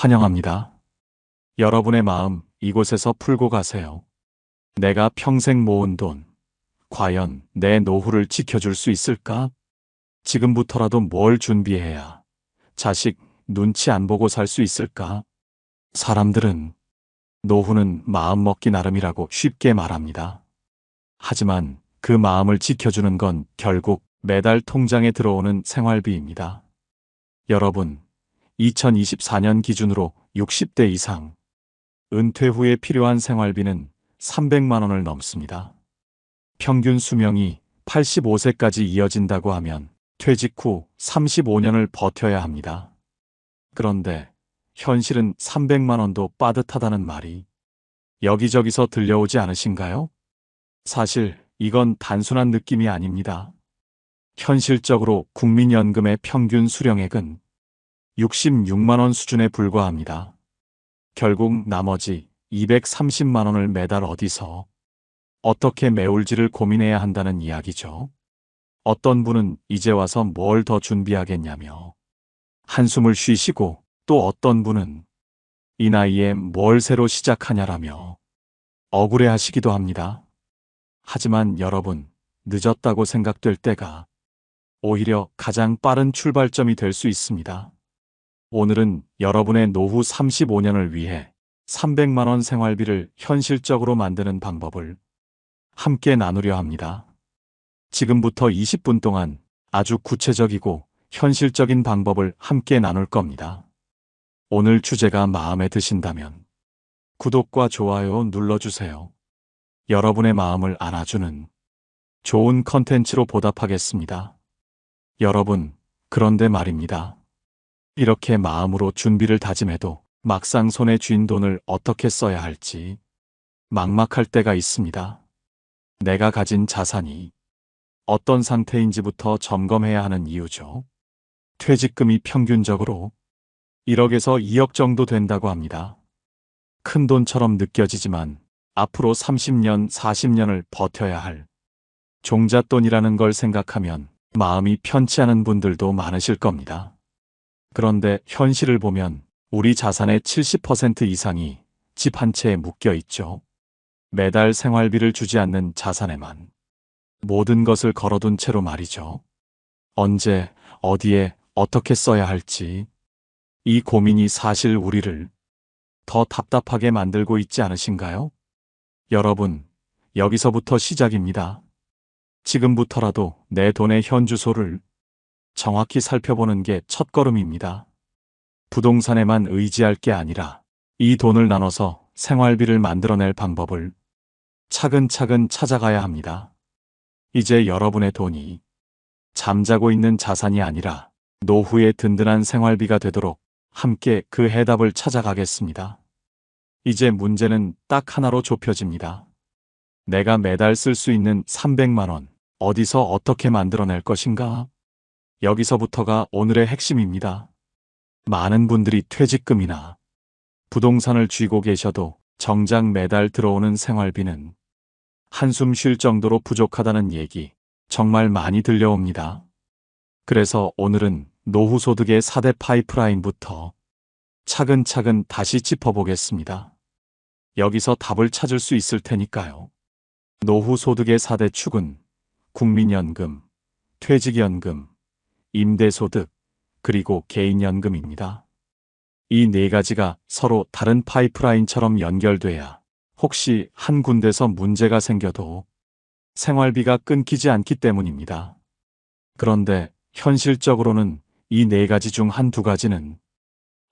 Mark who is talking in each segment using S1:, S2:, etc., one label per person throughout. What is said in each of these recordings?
S1: 환영합니다. 여러분의 마음 이곳에서 풀고 가세요. 내가 평생 모은 돈, 과연 내 노후를 지켜줄 수 있을까? 지금부터라도 뭘 준비해야 자식 눈치 안 보고 살 수 있을까? 사람들은 노후는 마음 먹기 나름이라고 쉽게 말합니다. 하지만 그 마음을 지켜주는 건 결국 매달 통장에 들어오는 생활비입니다. 여러분, 2024년 기준으로 60대 이상, 은퇴 후에 필요한 생활비는 300만 원을 넘습니다. 평균 수명이 85세까지 이어진다고 하면 퇴직 후 35년을 버텨야 합니다. 그런데 현실은 300만 원도 빠듯하다는 말이 여기저기서 들려오지 않으신가요? 사실 이건 단순한 느낌이 아닙니다. 현실적으로 국민연금의 평균 수령액은 66만 원 수준에 불과합니다. 결국 나머지 230만 원을 매달 어디서 어떻게 메울지를 고민해야 한다는 이야기죠. 어떤 분은 이제 와서 뭘 더 준비하겠냐며 한숨을 쉬시고, 또 어떤 분은 이 나이에 뭘 새로 시작하냐라며 억울해하시기도 합니다. 하지만 여러분, 늦었다고 생각될 때가 오히려 가장 빠른 출발점이 될 수 있습니다. 오늘은 여러분의 노후 35년을 위해 300만 원 생활비를 현실적으로 만드는 방법을 함께 나누려 합니다. 지금부터 20분 동안 아주 구체적이고 현실적인 방법을 함께 나눌 겁니다. 오늘 주제가 마음에 드신다면 구독과 좋아요 눌러주세요. 여러분의 마음을 안아주는 좋은 컨텐츠로 보답하겠습니다. 여러분, 그런데 말입니다. 이렇게 마음으로 준비를 다짐해도 막상 손에 쥔 돈을 어떻게 써야 할지 막막할 때가 있습니다. 내가 가진 자산이 어떤 상태인지부터 점검해야 하는 이유죠. 퇴직금이 평균적으로 1억에서 2억 정도 된다고 합니다. 큰 돈처럼 느껴지지만 앞으로 30년, 40년을 버텨야 할 종잣돈이라는 걸 생각하면 마음이 편치 않은 분들도 많으실 겁니다. 그런데 현실을 보면 우리 자산의 70% 이상이 집 한 채에 묶여 있죠. 매달 생활비를 주지 않는 자산에만 모든 것을 걸어둔 채로 말이죠. 언제, 어디에, 어떻게 써야 할지 이 고민이 사실 우리를 더 답답하게 만들고 있지 않으신가요? 여러분, 여기서부터 시작입니다. 지금부터라도 내 돈의 현주소를 정확히 살펴보는 게 첫걸음입니다. 부동산에만 의지할 게 아니라 이 돈을 나눠서 생활비를 만들어낼 방법을 차근차근 찾아가야 합니다. 이제 여러분의 돈이 잠자고 있는 자산이 아니라 노후의 든든한 생활비가 되도록 함께 그 해답을 찾아가겠습니다. 이제 문제는 딱 하나로 좁혀집니다. 내가 매달 쓸 수 있는 300만 원, 어디서 어떻게 만들어낼 것인가? 여기서부터가 오늘의 핵심입니다. 많은 분들이 퇴직금이나 부동산을 쥐고 계셔도 정작 매달 들어오는 생활비는 한숨 쉴 정도로 부족하다는 얘기 정말 많이 들려옵니다. 그래서 오늘은 노후 소득의 4대 파이프라인부터 차근차근 다시 짚어보겠습니다. 여기서 답을 찾을 수 있을 테니까요. 노후 소득의 4대 축은 국민연금, 퇴직연금, 임대소득, 그리고 개인연금입니다. 이 네 가지가 서로 다른 파이프라인처럼 연결돼야 혹시 한 군데서 문제가 생겨도 생활비가 끊기지 않기 때문입니다. 그런데 현실적으로는 이 네 가지 중 한두 가지는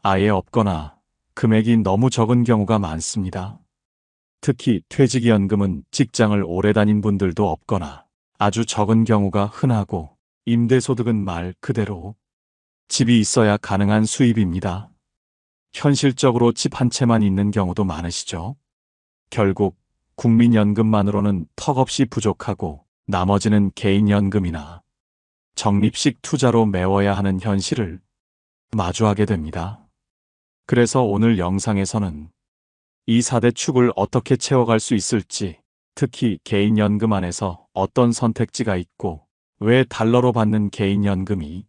S1: 아예 없거나 금액이 너무 적은 경우가 많습니다. 특히 퇴직연금은 직장을 오래 다닌 분들도 없거나 아주 적은 경우가 흔하고, 임대소득은 말 그대로 집이 있어야 가능한 수입입니다. 현실적으로 집 한 채만 있는 경우도 많으시죠. 결국 국민연금만으로는 턱없이 부족하고 나머지는 개인연금이나 적립식 투자로 메워야 하는 현실을 마주하게 됩니다. 그래서 오늘 영상에서는 이 4대 축을 어떻게 채워갈 수 있을지, 특히 개인연금 안에서 어떤 선택지가 있고 왜 달러로 받는 개인연금이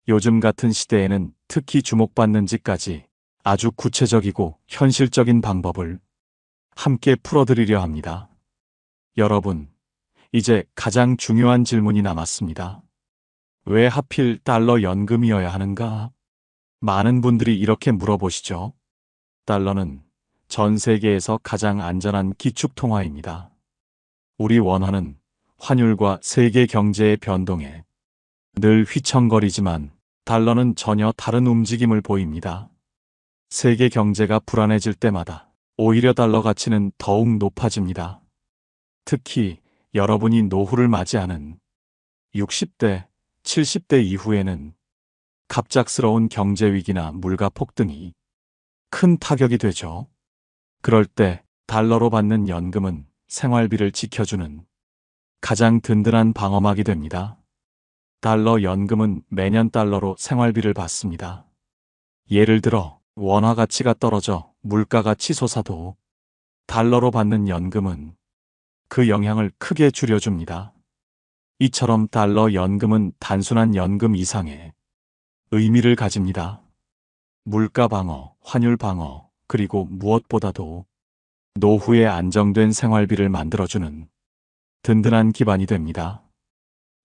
S1: 요즘 같은 시대에는 특히 주목받는지까지 아주 구체적이고 현실적인 방법을 함께 풀어드리려 합니다. 여러분, 이제 가장 중요한 질문이 남았습니다. 왜 하필 달러 연금이어야 하는가? 많은 분들이 이렇게 물어보시죠. 달러는 전 세계에서 가장 안전한 기축통화입니다. 우리 원화는 환율과 세계 경제의 변동에 늘 휘청거리지만 달러는 전혀 다른 움직임을 보입니다. 세계 경제가 불안해질 때마다 오히려 달러 가치는 더욱 높아집니다. 특히 여러분이 노후를 맞이하는 60대, 70대 이후에는 갑작스러운 경제 위기나 물가 폭등이 큰 타격이 되죠. 그럴 때 달러로 받는 연금은 생활비를 지켜주는 가장 든든한 방어막이 됩니다. 달러 연금은 매년 달러로 생활비를 받습니다. 예를 들어 원화 가치가 떨어져 물가가 치솟아도 달러로 받는 연금은 그 영향을 크게 줄여줍니다. 이처럼 달러 연금은 단순한 연금 이상의 의미를 가집니다. 물가 방어, 환율 방어, 그리고 무엇보다도 노후에 안정된 생활비를 만들어주는 든든한 기반이 됩니다.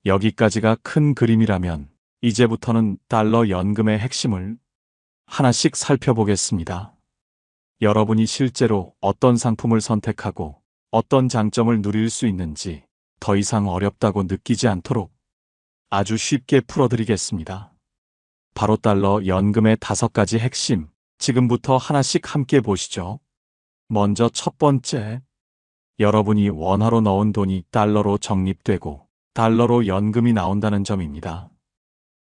S1: 여기까지가 큰 그림이라면 이제부터는 달러 연금의 핵심을 하나씩 살펴보겠습니다. 여러분이 실제로 어떤 상품을 선택하고 어떤 장점을 누릴 수 있는지 더 이상 어렵다고 느끼지 않도록 아주 쉽게 풀어드리겠습니다. 바로 달러 연금의 5가지 핵심, 지금부터 하나씩 함께 보시죠. 먼저 첫 번째, 여러분이 원화로 넣은 돈이 달러로 적립되고 달러로 연금이 나온다는 점입니다.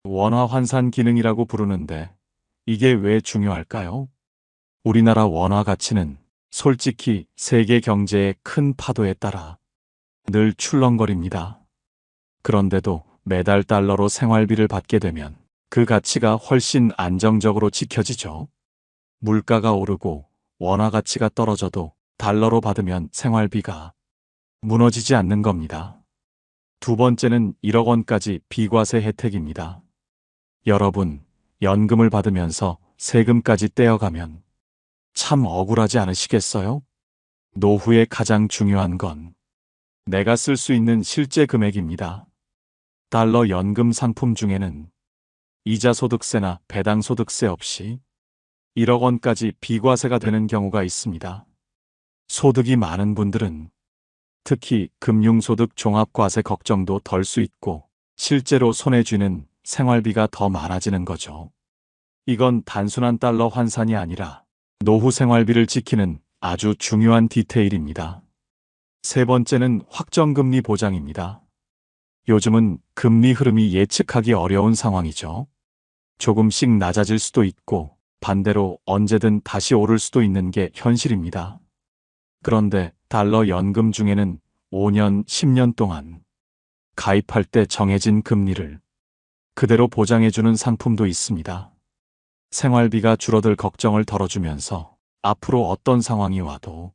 S1: 원화 환산 기능이라고 부르는데 이게 왜 중요할까요? 우리나라 원화 가치는 솔직히 세계 경제의 큰 파도에 따라 늘 출렁거립니다. 그런데도 매달 달러로 생활비를 받게 되면 그 가치가 훨씬 안정적으로 지켜지죠. 물가가 오르고 원화 가치가 떨어져도 달러로 받으면 생활비가 무너지지 않는 겁니다. 두 번째는 1억 원까지 비과세 혜택입니다. 여러분, 연금을 받으면서 세금까지 떼어가면 참 억울하지 않으시겠어요? 노후에 가장 중요한 건 내가 쓸 수 있는 실제 금액입니다. 달러 연금 상품 중에는 이자소득세나 배당소득세 없이 1억 원까지 비과세가 되는 경우가 있습니다. 소득이 많은 분들은 특히 금융소득 종합과세 걱정도 덜 수 있고 실제로 손에 쥐는 생활비가 더 많아지는 거죠. 이건 단순한 달러 환산이 아니라 노후 생활비를 지키는 아주 중요한 디테일입니다. 세 번째는 확정금리 보장입니다. 요즘은 금리 흐름이 예측하기 어려운 상황이죠. 조금씩 낮아질 수도 있고 반대로 언제든 다시 오를 수도 있는 게 현실입니다. 그런데 달러 연금 중에는 5년, 10년 동안 가입할 때 정해진 금리를 그대로 보장해주는 상품도 있습니다. 생활비가 줄어들 걱정을 덜어주면서 앞으로 어떤 상황이 와도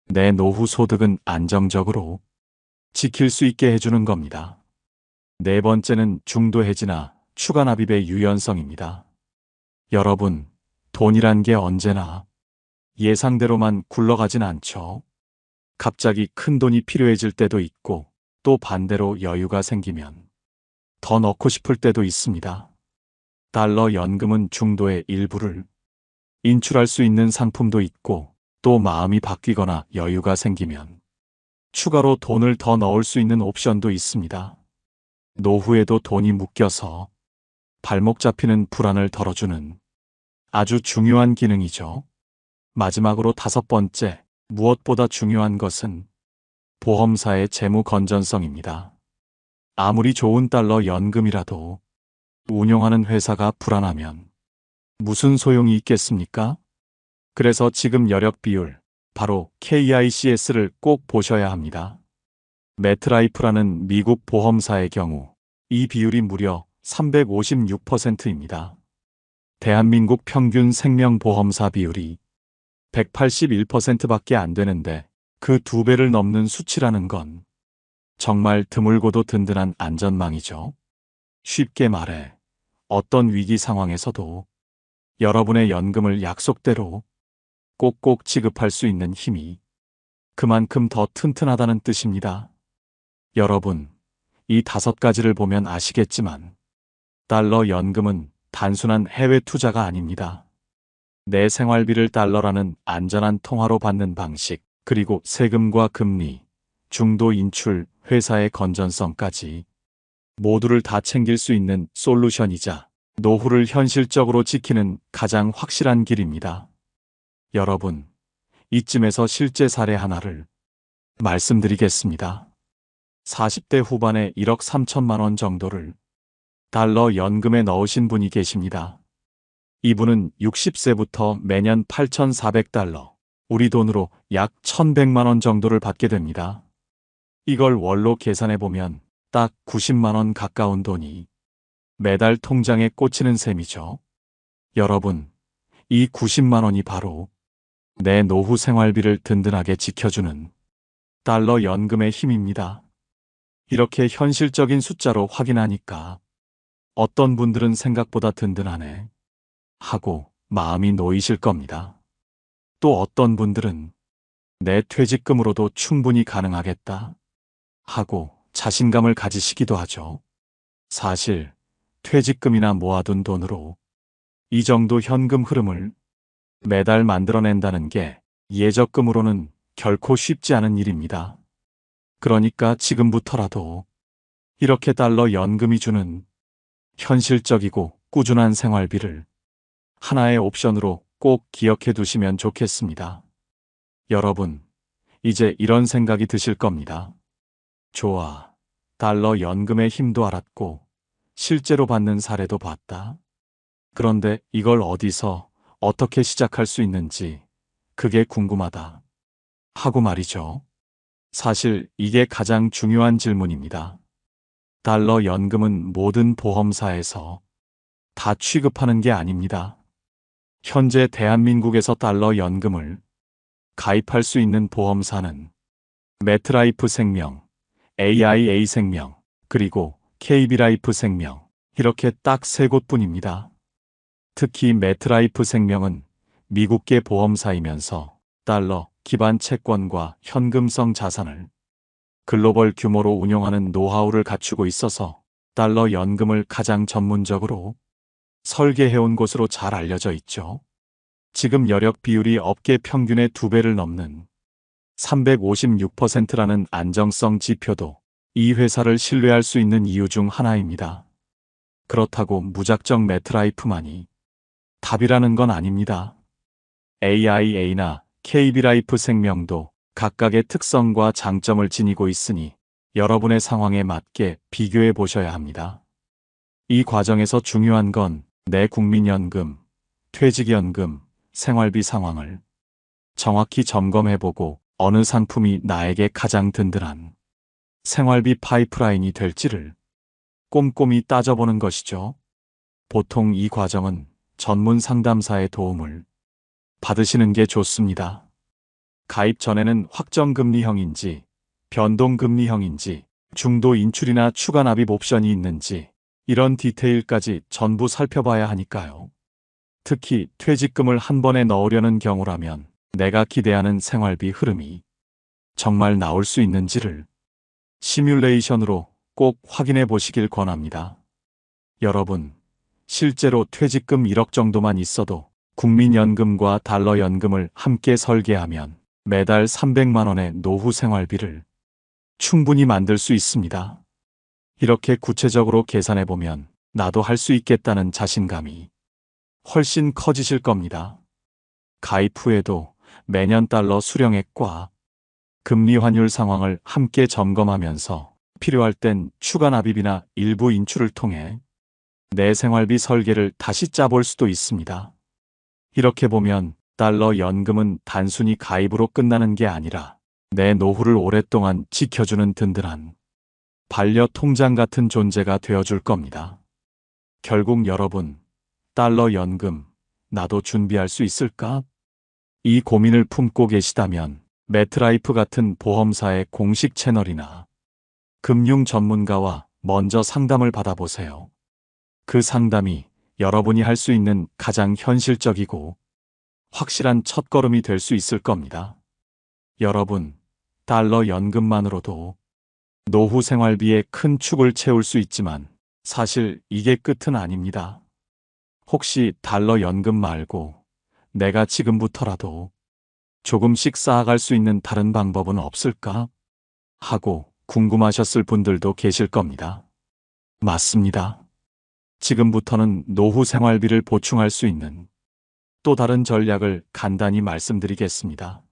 S1: 내 노후 소득은 안정적으로 지킬 수 있게 해주는 겁니다. 네 번째는 중도 해지나 추가 납입의 유연성입니다. 여러분, 돈이란 게 언제나 예상대로만 굴러가진 않죠. 갑자기 큰 돈이 필요해질 때도 있고 또 반대로 여유가 생기면 더 넣고 싶을 때도 있습니다. 달러 연금은 중도의 일부를 인출할 수 있는 상품도 있고 또 마음이 바뀌거나 여유가 생기면 추가로 돈을 더 넣을 수 있는 옵션도 있습니다. 노후에도 돈이 묶여서 발목 잡히는 불안을 덜어주는 아주 중요한 기능이죠. 마지막으로 5번째, 무엇보다 중요한 것은 보험사의 재무 건전성입니다. 아무리 좋은 달러 연금이라도 운용하는 회사가 불안하면 무슨 소용이 있겠습니까? 그래서 지금 여력 비율, 바로 KICS를 꼭 보셔야 합니다. 매트라이프라는 미국 보험사의 경우 이 비율이 무려 356%입니다. 대한민국 평균 생명보험사 비율이 181%밖에 안 되는데 그 2배를 넘는 수치라는 건 정말 드물고도 든든한 안전망이죠. 쉽게 말해 어떤 위기 상황에서도 여러분의 연금을 약속대로 꼭꼭 지급할 수 있는 힘이 그만큼 더 튼튼하다는 뜻입니다. 여러분, 이 5가지를 보면 아시겠지만 달러 연금은 단순한 해외 투자가 아닙니다. 내 생활비를 달러라는 안전한 통화로 받는 방식, 그리고 세금과 금리, 중도 인출, 회사의 건전성까지 모두를 다 챙길 수 있는 솔루션이자 노후를 현실적으로 지키는 가장 확실한 길입니다. 여러분, 이쯤에서 실제 사례 하나를 말씀드리겠습니다. 40대 후반에 1억 3천만 원 정도를 달러 연금에 넣으신 분이 계십니다. 이분은 60세부터 매년 8,400달러, 우리 돈으로 약 1,100만 원 정도를 받게 됩니다. 이걸 월로 계산해보면 딱 90만 원 가까운 돈이 매달 통장에 꽂히는 셈이죠. 여러분, 이 90만 원이 바로 내 노후 생활비를 든든하게 지켜주는 달러 연금의 힘입니다. 이렇게 현실적인 숫자로 확인하니까 어떤 분들은 생각보다 든든하네 하고 마음이 놓이실 겁니다. 또 어떤 분들은 내 퇴직금으로도 충분히 가능하겠다 하고 자신감을 가지시기도 하죠. 사실 퇴직금이나 모아둔 돈으로 이 정도 현금 흐름을 매달 만들어낸다는 게 예적금으로는 결코 쉽지 않은 일입니다. 그러니까 지금부터라도 이렇게 달러 연금이 주는 현실적이고 꾸준한 생활비를 하나의 옵션으로 꼭 기억해 두시면 좋겠습니다. 여러분, 이제 이런 생각이 드실 겁니다. 좋아. 달러 연금의 힘도 알았고 실제로 받는 사례도 봤다. 그런데 이걸 어디서 어떻게 시작할 수 있는지 그게 궁금하다 하고 말이죠. 사실 이게 가장 중요한 질문입니다. 달러 연금은 모든 보험사에서 다 취급하는 게 아닙니다. 현재 대한민국에서 달러 연금을 가입할 수 있는 보험사는 매트라이프 생명, AIA 생명, 그리고 KB라이프 생명, 이렇게 딱 3곳뿐입니다. 특히 매트라이프 생명은 미국계 보험사이면서 달러 기반 채권과 현금성 자산을 글로벌 규모로 운용하는 노하우를 갖추고 있어서 달러 연금을 가장 전문적으로 설계해온 곳으로 잘 알려져 있죠. 지금 여력 비율이 업계 평균의 2배를 넘는 356%라는 안정성 지표도 이 회사를 신뢰할 수 있는 이유 중 하나입니다. 그렇다고 무작정 매트라이프만이 답이라는 건 아닙니다. AIA나 KB라이프 생명도 각각의 특성과 장점을 지니고 있으니 여러분의 상황에 맞게 비교해 보셔야 합니다. 이 과정에서 중요한 건 내 국민연금, 퇴직연금, 생활비 상황을 정확히 점검해보고 어느 상품이 나에게 가장 든든한 생활비 파이프라인이 될지를 꼼꼼히 따져보는 것이죠. 보통 이 과정은 전문 상담사의 도움을 받으시는 게 좋습니다. 가입 전에는 확정금리형인지, 변동금리형인지, 중도 인출이나 추가 납입 옵션이 있는지 이런 디테일까지 전부 살펴봐야 하니까요. 특히 퇴직금을 한 번에 넣으려는 경우라면 내가 기대하는 생활비 흐름이 정말 나올 수 있는지를 시뮬레이션으로 꼭 확인해 보시길 권합니다. 여러분, 실제로 퇴직금 1억 정도만 있어도 국민연금과 달러연금을 함께 설계하면 매달 300만 원의 노후 생활비를 충분히 만들 수 있습니다. 이렇게 구체적으로 계산해 보면 나도 할 수 있겠다는 자신감이 훨씬 커지실 겁니다. 가입 후에도 매년 달러 수령액과 금리 환율 상황을 함께 점검하면서 필요할 땐 추가 납입이나 일부 인출을 통해 내 생활비 설계를 다시 짜볼 수도 있습니다. 이렇게 보면 달러 연금은 단순히 가입으로 끝나는 게 아니라 내 노후를 오랫동안 지켜주는 든든한 반려 통장 같은 존재가 되어줄 겁니다. 결국 여러분, 달러 연금, 나도 준비할 수 있을까? 이 고민을 품고 계시다면 매트라이프 같은 보험사의 공식 채널이나 금융 전문가와 먼저 상담을 받아보세요. 그 상담이 여러분이 할 수 있는 가장 현실적이고 확실한 첫걸음이 될 수 있을 겁니다. 여러분, 달러 연금만으로도 노후 생활비에 큰 축을 채울 수 있지만 사실 이게 끝은 아닙니다. 혹시 달러 연금 말고 내가 지금부터라도 조금씩 쌓아갈 수 있는 다른 방법은 없을까? 하고 궁금하셨을 분들도 계실 겁니다. 맞습니다. 지금부터는 노후 생활비를 보충할 수 있는 또 다른 전략을 간단히 말씀드리겠습니다.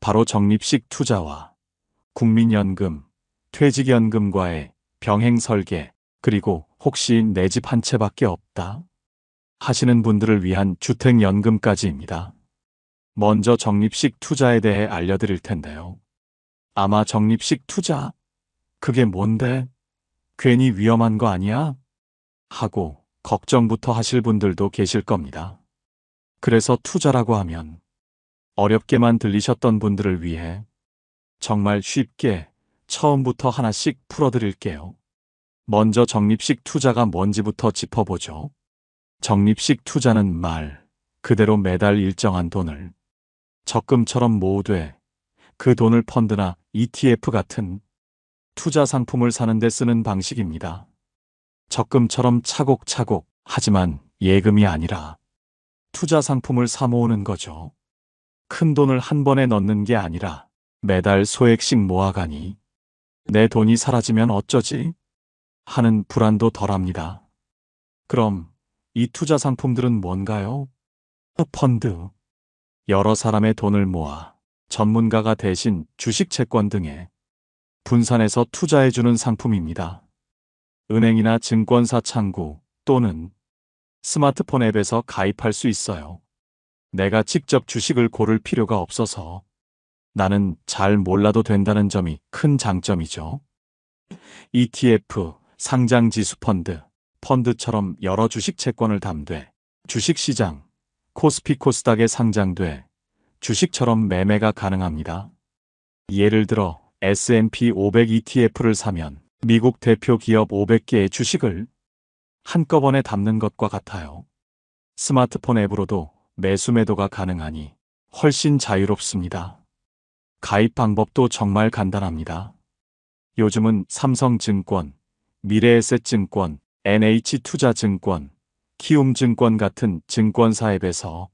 S1: 바로 적립식 투자와 국민연금, 퇴직연금과의 병행 설계, 그리고 혹시 내 집 한 채밖에 없다 하시는 분들을 위한 주택연금까지입니다. 먼저 적립식 투자에 대해 알려드릴 텐데요. 아마 적립식 투자? 그게 뭔데? 괜히 위험한 거 아니야? 하고 걱정부터 하실 분들도 계실 겁니다. 그래서 투자라고 하면 어렵게만 들리셨던 분들을 위해 정말 쉽게 처음부터 하나씩 풀어드릴게요. 먼저 적립식 투자가 뭔지부터 짚어보죠. 적립식 투자는 말 그대로 매달 일정한 돈을 적금처럼 모으되 그 돈을 펀드나 ETF 같은 투자 상품을 사는 데 쓰는 방식입니다. 적금처럼 차곡차곡 하지만 예금이 아니라 투자 상품을 사 모으는 거죠. 큰 돈을 한 번에 넣는 게 아니라 매달 소액씩 모아가니 내 돈이 사라지면 어쩌지? 하는 불안도 덜합니다. 그럼 이 투자 상품들은 뭔가요? 펀드. 여러 사람의 돈을 모아 전문가가 대신 주식 채권 등에 분산해서 투자해주는 상품입니다. 은행이나 증권사 창구 또는 스마트폰 앱에서 가입할 수 있어요. 내가 직접 주식을 고를 필요가 없어서 나는 잘 몰라도 된다는 점이 큰 장점이죠. ETF, 상장지수펀드, 펀드처럼 여러 주식 채권을 담되 주식시장, 코스피 코스닥에 상장돼 주식처럼 매매가 가능합니다. 예를 들어 S&P 500 ETF를 사면 미국 대표 기업 500개의 주식을 한꺼번에 담는 것과 같아요. 스마트폰 앱으로도 매수 매도가 가능하니 훨씬 자유롭습니다. 가입 방법도 정말 간단합니다. 요즘은 삼성증권, 미래에셋증권, NH투자증권, 키움증권 같은 증권사 앱에서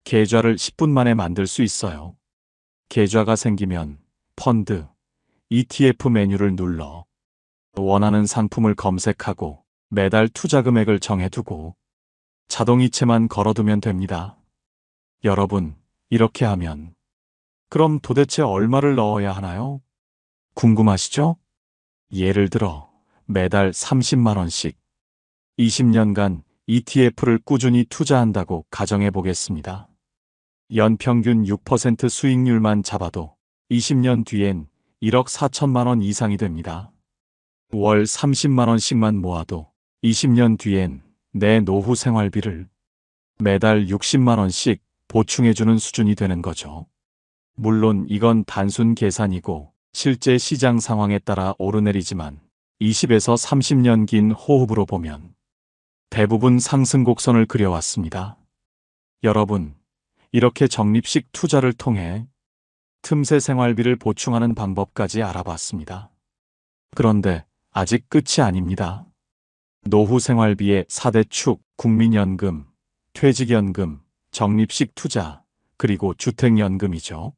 S1: 계좌를 10분 만에 만들 수 있어요. 계좌가 생기면 펀드, ETF 메뉴를 눌러 원하는 상품을 검색하고 매달 투자 금액을 정해두고 자동이체만 걸어두면 됩니다. 여러분, 이렇게 하면 그럼 도대체 얼마를 넣어야 하나요? 궁금하시죠? 예를 들어 매달 30만 원씩 20년간 ETF를 꾸준히 투자한다고 가정해 보겠습니다. 연평균 6% 수익률만 잡아도 20년 뒤엔 1억 4천만 원 이상이 됩니다. 월 30만 원씩만 모아도 20년 뒤엔 내 노후 생활비를 매달 60만 원씩 보충해주는 수준이 되는 거죠. 물론 이건 단순 계산이고 실제 시장 상황에 따라 오르내리지만 20에서 30년 긴 호흡으로 보면 대부분 상승 곡선을 그려왔습니다. 여러분, 이렇게 적립식 투자를 통해 틈새 생활비를 보충하는 방법까지 알아봤습니다. 그런데 아직 끝이 아닙니다. 노후 생활비의 4대 축, 국민연금, 퇴직연금, 적립식 투자, 그리고 주택연금이죠.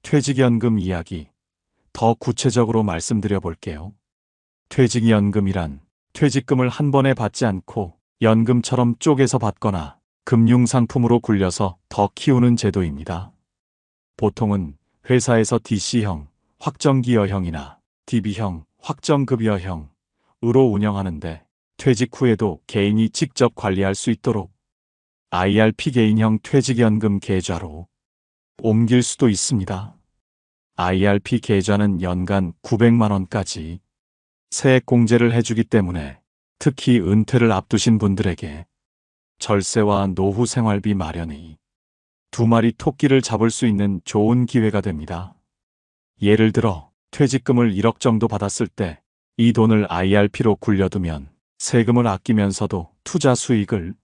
S1: 퇴직연금 이야기 더 구체적으로 말씀드려 볼게요. 퇴직연금이란 퇴직금을 한 번에 받지 않고 연금처럼 쪼개서 받거나 금융상품으로 굴려서 더 키우는 제도입니다. 보통은 회사에서 DC형, 확정기여형이나 DB형, 확정급여형으로 운영하는데 퇴직 후에도 개인이 직접 관리할 수 있도록 IRP 개인형 퇴직연금 계좌로 옮길 수도 있습니다. IRP 계좌는 연간 900만 원까지 세액공제를 해주기 때문에 특히 은퇴를 앞두신 분들에게 절세와 노후 생활비 마련이 두 마리 토끼를 잡을 수 있는 좋은 기회가 됩니다. 예를 들어 퇴직금을 1억 정도 받았을 때 이 돈을 IRP로 굴려두면 세금을 아끼면서도 투자 수익을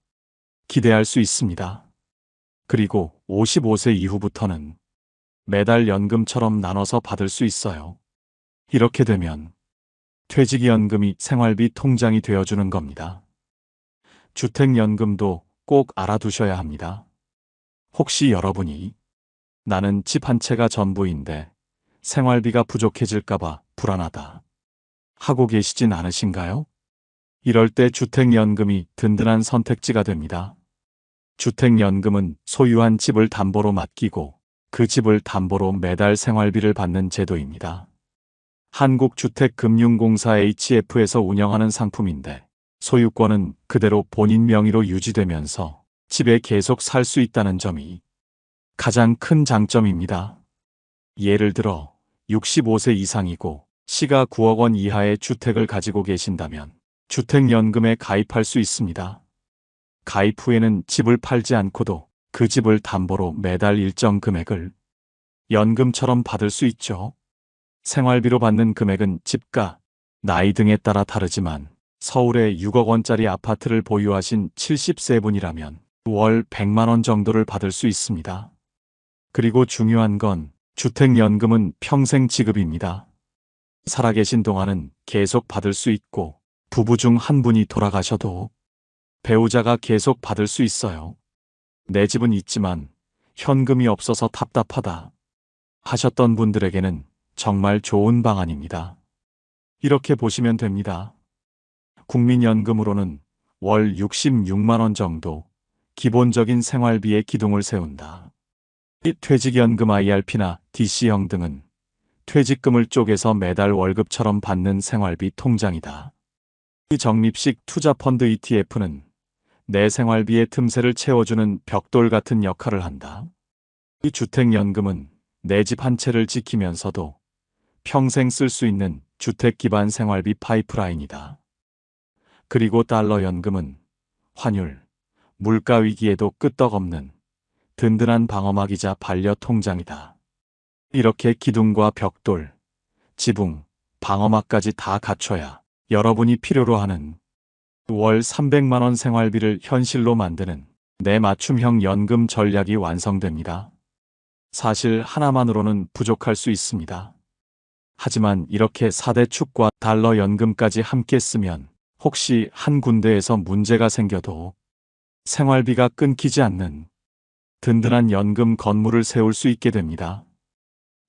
S1: 기대할 수 있습니다. 그리고 55세 이후부터는 매달 연금처럼 나눠서 받을 수 있어요. 이렇게 되면 퇴직연금이 생활비 통장이 되어주는 겁니다. 주택연금도 꼭 알아두셔야 합니다. 혹시 여러분이 나는 집 한 채가 전부인데 생활비가 부족해질까봐 불안하다 하고 계시진 않으신가요? 이럴 때 주택연금이 든든한 선택지가 됩니다. 주택연금은 소유한 집을 담보로 맡기고 그 집을 담보로 매달 생활비를 받는 제도입니다. 한국주택금융공사 HF에서 운영하는 상품인데 소유권은 그대로 본인 명의로 유지되면서 집에 계속 살 수 있다는 점이 가장 큰 장점입니다. 예를 들어 65세 이상이고 시가 9억 원 이하의 주택을 가지고 계신다면 주택연금에 가입할 수 있습니다. 가입 후에는 집을 팔지 않고도 그 집을 담보로 매달 일정 금액을 연금처럼 받을 수 있죠. 생활비로 받는 금액은 집가, 나이 등에 따라 다르지만 서울에 6억 원짜리 아파트를 보유하신 70세 분이라면 월 100만 원 정도를 받을 수 있습니다. 그리고 중요한 건 주택연금은 평생 지급입니다. 살아계신 동안은 계속 받을 수 있고 부부 중 한 분이 돌아가셔도 배우자가 계속 받을 수 있어요. 내 집은 있지만 현금이 없어서 답답하다 하셨던 분들에게는 정말 좋은 방안입니다. 이렇게 보시면 됩니다. 국민연금으로는 월 66만 원 정도 기본적인 생활비의 기둥을 세운다. 퇴직연금 IRP나 DC형 등은 퇴직금을 쪼개서 매달 월급처럼 받는 생활비 통장이다. 적립식 투자펀드 ETF는 내 생활비의 틈새를 채워주는 벽돌 같은 역할을 한다. 이 주택연금은 내 집 한 채를 지키면서도 평생 쓸 수 있는 주택 기반 생활비 파이프라인이다. 그리고 달러연금은 환율, 물가 위기에도 끄떡없는 든든한 방어막이자 반려통장이다. 이렇게 기둥과 벽돌, 지붕, 방어막까지 다 갖춰야 여러분이 필요로 하는 월 300만 원 생활비를 현실로 만드는 내 맞춤형 연금 전략이 완성됩니다. 사실 하나만으로는 부족할 수 있습니다. 하지만 이렇게 4대 축과 달러 연금까지 함께 쓰면 혹시 한 군데에서 문제가 생겨도 생활비가 끊기지 않는 든든한 연금 건물을 세울 수 있게 됩니다.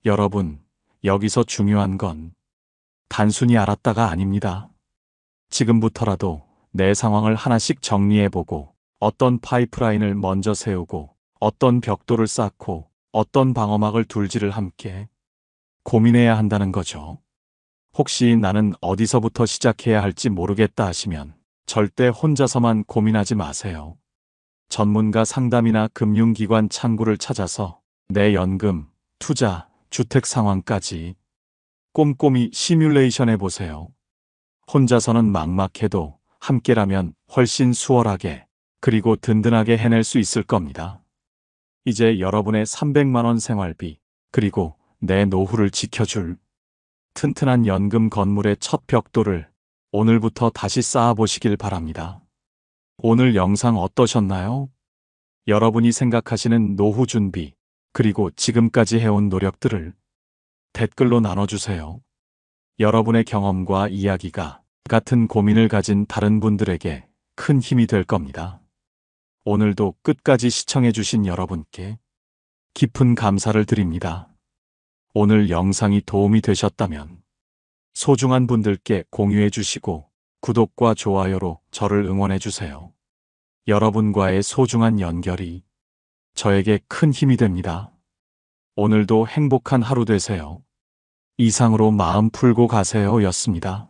S1: 여러분, 여기서 중요한 건 단순히 알았다가 아닙니다. 지금부터라도 내 상황을 하나씩 정리해보고 어떤 파이프라인을 먼저 세우고 어떤 벽돌을 쌓고 어떤 방어막을 둘지를 함께 고민해야 한다는 거죠. 혹시 나는 어디서부터 시작해야 할지 모르겠다 하시면 절대 혼자서만 고민하지 마세요. 전문가 상담이나 금융기관 창구를 찾아서 내 연금, 투자, 주택 상황까지 꼼꼼히 시뮬레이션 해보세요. 혼자서는 막막해도 함께라면 훨씬 수월하게 그리고 든든하게 해낼 수 있을 겁니다. 이제 여러분의 300만 원 생활비 그리고 내 노후를 지켜줄 튼튼한 연금 건물의 첫 벽돌을 오늘부터 다시 쌓아보시길 바랍니다. 오늘 영상 어떠셨나요? 여러분이 생각하시는 노후 준비 그리고 지금까지 해온 노력들을 댓글로 나눠주세요. 여러분의 경험과 이야기가 같은 고민을 가진 다른 분들에게 큰 힘이 될 겁니다. 오늘도 끝까지 시청해주신 여러분께 깊은 감사를 드립니다. 오늘 영상이 도움이 되셨다면 소중한 분들께 공유해 주시고 구독과 좋아요로 저를 응원해 주세요. 여러분과의 소중한 연결이 저에게 큰 힘이 됩니다. 오늘도 행복한 하루 되세요. 이상으로 마음 풀고 가세요 였습니다.